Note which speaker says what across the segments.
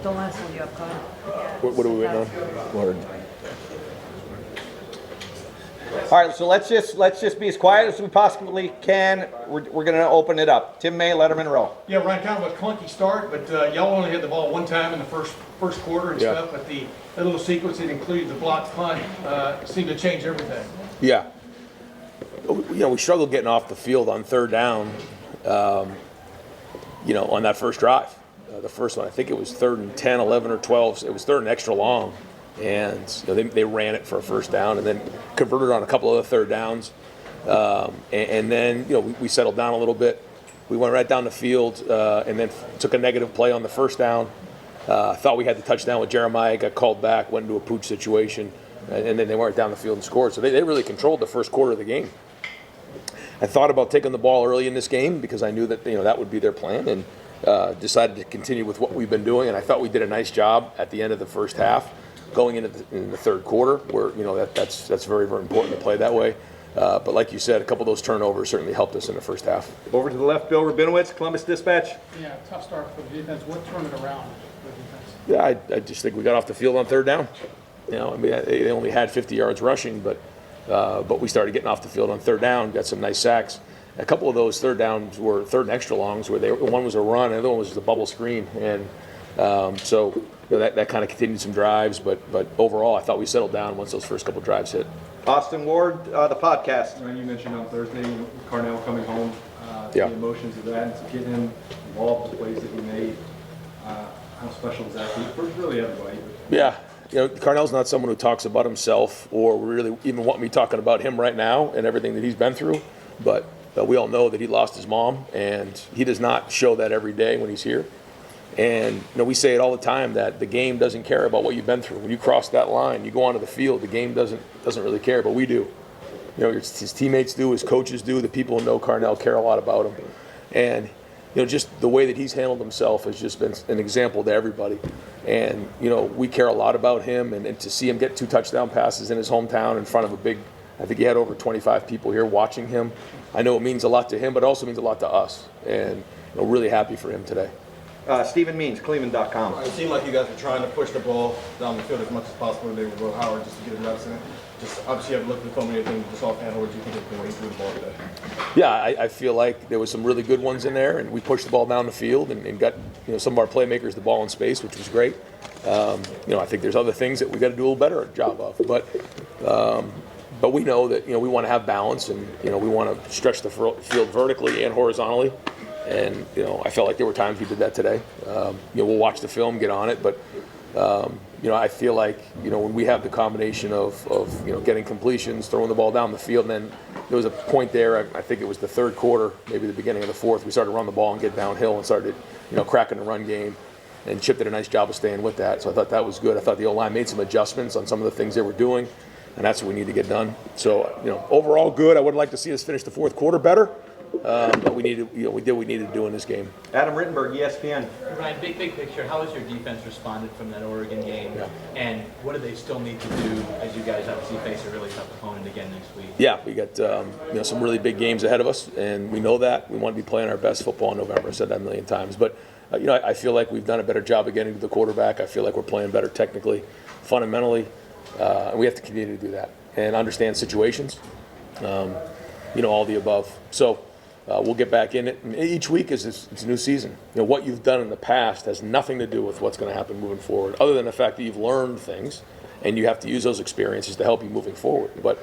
Speaker 1: the last one you have, Connor.
Speaker 2: What are we waiting on? Word. All right, so let's just be as quiet as we possibly can. We're going to open it up. Tim May, Letterman Row.
Speaker 3: Yeah, Ryan, kind of a clunky start, but y'all only hit the ball one time in the first quarter and stuff. But the little sequence that included the blocked punt seemed to change everything.
Speaker 4: Yeah. We struggled getting off the field on third down, on that first drive. The first one, I think it was 3rd and 10, 11, or 12. It was 3rd and extra long. And they ran it for a first down and then converted on a couple of other 3rd downs. And then, we settled down a little bit. We went right down the field and then took a negative play on the first down. Thought we had the touchdown with Jeremiah, got called back, went into a pooch situation, and then they went down the field and scored. So they really controlled the first quarter of the game. I thought about taking the ball early in this game because I knew that that would be their plan, and decided to continue with what we've been doing. And I thought we did a nice job at the end of the first half, going into the third quarter, where that's very, very important to play that way. But like you said, a couple of those turnovers certainly helped us in the first half.
Speaker 2: Over to the left, Bill Rabinowitz, Columbus Dispatch.
Speaker 3: Yeah, tough start for the defense. What turned it around for the defense?
Speaker 4: Yeah, I just think we got off the field on third down. They only had 50 yards rushing, but we started getting off the field on third down, got some nice sacks. A couple of those third downs were 3rd and extra longs, where one was a run and the other one was just a bubble screen, and so that kind of continued some drives. But overall, I thought we settled down once those first couple drives hit.
Speaker 2: Austin Ward, the podcast.
Speaker 5: You mentioned on Thursday Carnell coming home, the emotions of that, and to get him involved in the plays that he made. How special is that for really everybody?
Speaker 4: Yeah. Carnell's not someone who talks about himself or really even want me talking about him right now and everything that he's been through. But we all know that he lost his mom, and he does not show that every day when he's here. And we say it all the time that the game doesn't care about what you've been through. When you cross that line, you go onto the field, the game doesn't really care, but we do. His teammates do, his coaches do, the people who know Carnell care a lot about him. And just the way that he's handled himself has just been an example to everybody. And, we care a lot about him, and to see him get 2 touchdown passes in his hometown in front of I think he had over 25 people here watching him. I know it means a lot to him, but it also means a lot to us. And really happy for him today.
Speaker 2: Stephen Means, Cleveland.com.
Speaker 6: It seemed like you guys were trying to push the ball down the field as much as possible today with Will Howard just to get his reps in. Just obviously you have looked at the film and everything, just offhand, what do you think of the way he threw the ball today?
Speaker 4: Yeah, I feel like there was some really good ones in there, and we pushed the ball down the field and got some of our playmakers the ball in space, which was great. I think there's other things that we got to do a little better job of, but we know that we want to have balance, and we want to stretch the field vertically and horizontally. And I felt like there were times we did that today. We'll watch the film, get on it, but I feel like when we have the combination of getting completions, throwing the ball down the field, and then there was a point there, I think it was the third quarter, maybe the beginning of the fourth, we started to run the ball and get downhill and started cracking the run game, and Chip did a nice job of staying with that. So I thought that was good. I thought the O-line made some adjustments on some of the things they were doing, and that's what we need to get done. So overall good. I would like to see us finish the fourth quarter better. But we did what we needed to do in this game.
Speaker 2: Adam Rittenberg, ESPN.
Speaker 7: Ryan, big picture, how has your defense responded from that Oregon game?
Speaker 4: Yeah.
Speaker 7: And what do they still need to do as you guys obviously face a really tough opponent again next week?
Speaker 4: Yeah, we got some really big games ahead of us, and we know that. We want to be playing our best football in November. I said that a million times. But I feel like we've done a better job of getting to the quarterback. I feel like we're playing better technically, fundamentally. And we have to continue to do that and understand situations. All the above. So we'll get back in it. And each week it's a new season. What you've done in the past has nothing to do with what's going to happen moving forward, other than the fact that you've learned things, and you have to use those experiences to help you moving forward. But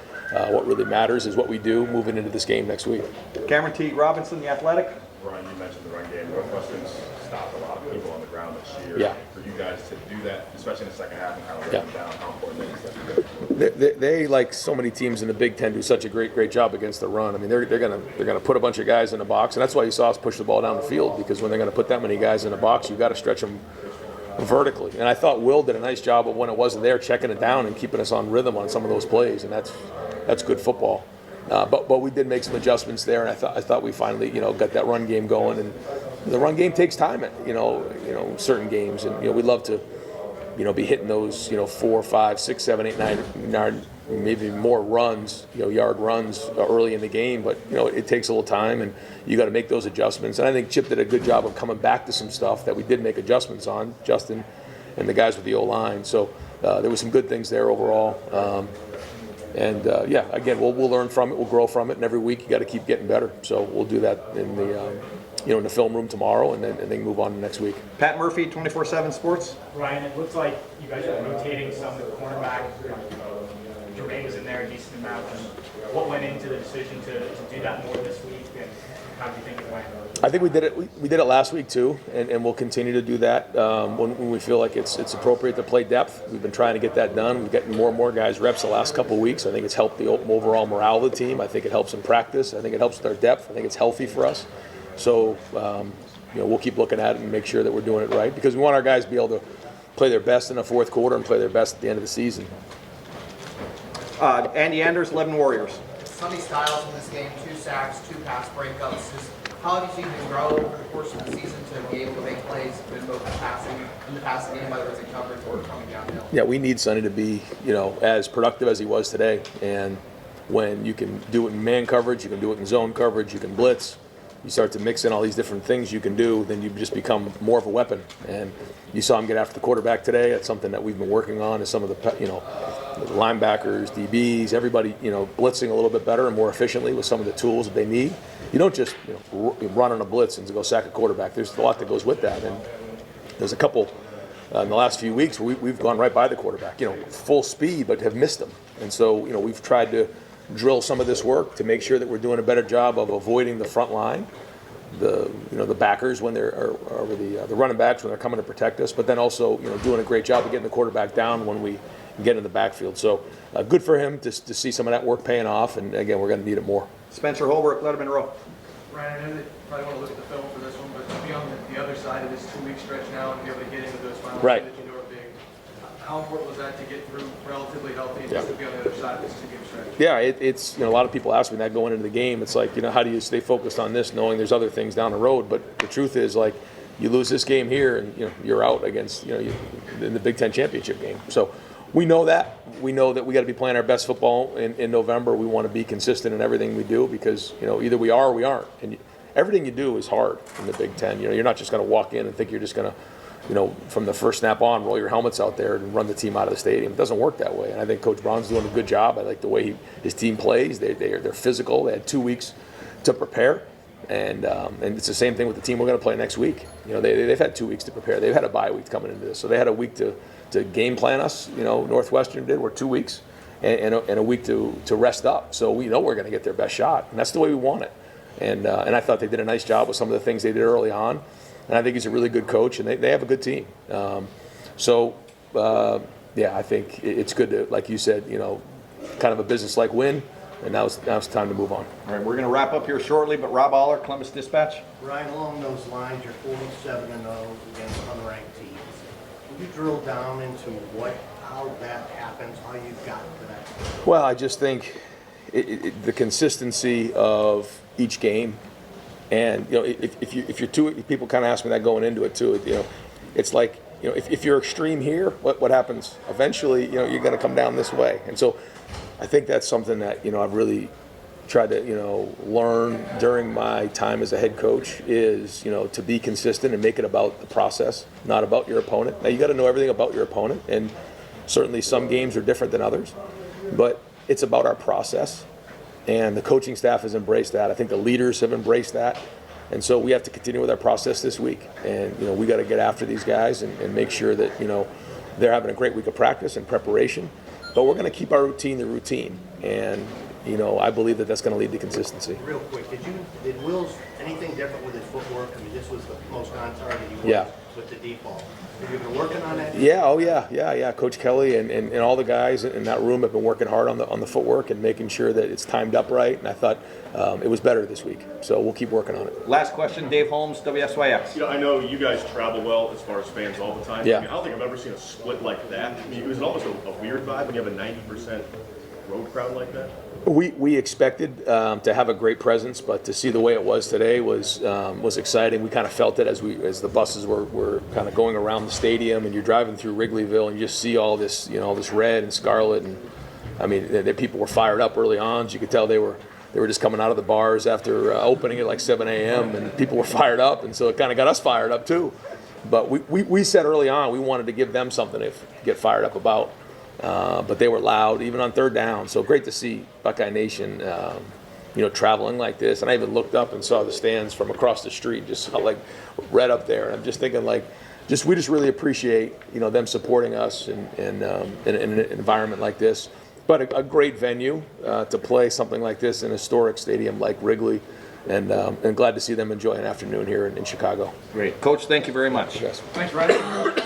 Speaker 4: what really matters is what we do moving into this game next week.
Speaker 2: Cameron T. Robinson, The Athletic.
Speaker 8: Ryan, you mentioned the run game. Northwestern's stopped a lot of people on the ground this year.
Speaker 4: Yeah.
Speaker 8: For you guys to do that, especially in the second half, and kind of break them down, how important is that?
Speaker 4: They, like so many teams in the Big Ten, do such a great job against the run. I mean, they're gonna put a bunch of guys in the box, and that's why you saw us push the ball down the field, because when they're gonna put that many guys in the box, you got to stretch them vertically. And I thought Will did a nice job of when it wasn't there, checking it down and keeping us on rhythm on some of those plays, and that's good football. But we did make some adjustments there, and I thought we finally got that run game going. And the run game takes time at certain games, and we'd love to be hitting those 4, 5, 6, 7, 8, 9, maybe more runs, yard runs early in the game. But it takes a little time, and you got to make those adjustments. And I think Chip did a good job of coming back to some stuff that we did make adjustments on. Justin and the guys with the O-line. So there were some good things there overall. Yeah, again, we'll learn from it, we'll grow from it, and every week you got to keep getting better. So we'll do that in the in the film room tomorrow, and then move on to next week.
Speaker 2: Pat Murphy, 24/7 Sports.
Speaker 1: Ryan, it looks like you guys are rotating some of the cornerback. Jermaine was in there a decent amount. What went into the decision to do that more this week, and how do you think it went?
Speaker 4: I think we did it. We did it last week too, and we'll continue to do that when we feel like it's appropriate to play depth. We've been trying to get that done. We've gotten more and more guys reps the last couple of weeks. I think it's helped the overall morale of the team. I think it helps in practice. I think it helps with our depth. I think it's healthy for us. So we'll keep looking at it and make sure that we're doing it right, because we want our guys to be able to play their best in the fourth quarter and play their best at the end of the season.
Speaker 2: Andy Anders, 11 Warriors.
Speaker 9: Sonny Styles in this game, 2 sacks, 2 pass breakups. Just how have you seen him grow over the course of the season to be able to make plays in both the passing game, whether it's in coverage or coming downhill?
Speaker 4: Yeah, we need Sonny to be, as productive as he was today. And when you can do it in man coverage, you can do it in zone coverage, you can blitz, you start to mix in all these different things you can do, then you just become more of a weapon. And you saw him get after the quarterback today. That's something that we've been working on, is some of the, the linebackers, DBs, everybody, blitzing a little bit better and more efficiently with some of the tools that they need. You don't just run on a blitz and go sack a quarterback. There's a lot that goes with that. And there's a couple in the last few weeks where we've gone right by the quarterback, full speed, but have missed them. And so, we've tried to drill some of this work to make sure that we're doing a better job of avoiding the front line, the backers when they're, or the running backs when they're coming to protect us, but then also doing a great job of getting the quarterback down when we get in the backfield. So good for him to see some of that work paying off, and again, we're going to need it more.
Speaker 2: Spencer Holbrook, Letterman Row.
Speaker 10: Ryan, I know that you probably want to look at the film for this one, but to be on the other side of this 2-week stretch now and be able to get into those final
Speaker 4: Right.
Speaker 10: games that you know are big, how important was that to get through relatively healthy and just to be on the other side of this 2-game stretch?
Speaker 4: Yeah, it's a lot of people ask me that going into the game. It's like, how do you stay focused on this, knowing there's other things down the road? But the truth is, like, you lose this game here, and you're out against in the Big Ten championship game. So we know that. We know that we got to be playing our best football in November. We want to be consistent in everything we do, because either we are or we aren't. And everything you do is hard in the Big Ten. You're not just going to walk in and think you're just going to, from the first snap on, roll your helmets out there and run the team out of the stadium. It doesn't work that way. And I think Coach Brown's doing a good job. I like the way his team plays. They're physical. They had 2 weeks to prepare. And it's the same thing with the team we're going to play next week. They've had 2 weeks to prepare. They've had a bye week coming into this, so they had a week to game plan us. Northwestern did. We're 2 weeks and a week to rest up. So we know we're going to get their best shot, and that's the way we want it. And I thought they did a nice job with some of the things they did early on. And I think he's a really good coach, and they have a good team. I think it's good to, like you said, kind of a business-like win. And now it's time to move on.
Speaker 2: All right, we're going to wrap up here shortly, but Rob Aller, Columbus Dispatch.
Speaker 11: Right along those lines, you're 47-0 against unranked teams. Can you drill down into how that happens, how you got to that?
Speaker 4: Well, I just think the consistency of each game, and if you're too, people kind of ask me that going into it too. It's like if you're extreme here, what happens? Eventually, you're going to come down this way, and so. I think that's something that I've really tried to learn during my time as a head coach is to be consistent and make it about the process, not about your opponent. Now you got to know everything about your opponent, and certainly some games are different than others, but it's about our process, and the coaching staff has embraced that. I think the leaders have embraced that, and so we have to continue with our process this week, and we got to get after these guys and make sure that they're having a great week of practice and preparation. But we're going to keep our routine the routine, and I believe that that's going to lead to consistency.
Speaker 11: Real quick, did Wills anything different with his footwork? I mean, this was the most on target he was with the deep ball. Have you been working on that? Yeah. Coach Kelly and all the guys in that room have been working hard on the footwork and making sure that it's timed up right. And I thought it was better this week, so we'll keep working on it.
Speaker 2: Last question, Dave Holmes, WSYX.
Speaker 8: I know you guys travel well as far as fans all the time.
Speaker 4: Yeah.
Speaker 8: I don't think I've ever seen a split like that. It was almost a weird vibe when you have a 90% road crowd like that.
Speaker 4: We expected to have a great presence, but to see the way it was today was exciting. We kind of felt it as the buses were kind of going around the stadium, and you're driving through Wrigleyville, and you just see all this this red and scarlet, and I mean the people were fired up early on. So you could tell they were just coming out of the bars after opening at like 7 a.m. and people were fired up, and so it kind of got us fired up too. But we said early on we wanted to give them something to get fired up about. But they were loud, even on third down. So great to see Buckeye Nation, traveling like this. And I even looked up and saw the stands from across the street, just like right up there. And I'm just thinking, like, we just really appreciate, them supporting us in an environment like this. But a great venue to play something like this in a historic stadium like Wrigley. And glad to see them enjoy an afternoon here in Chicago.
Speaker 2: Great. Coach, thank you very much.
Speaker 4: Yes.
Speaker 3: Thanks, Ryan.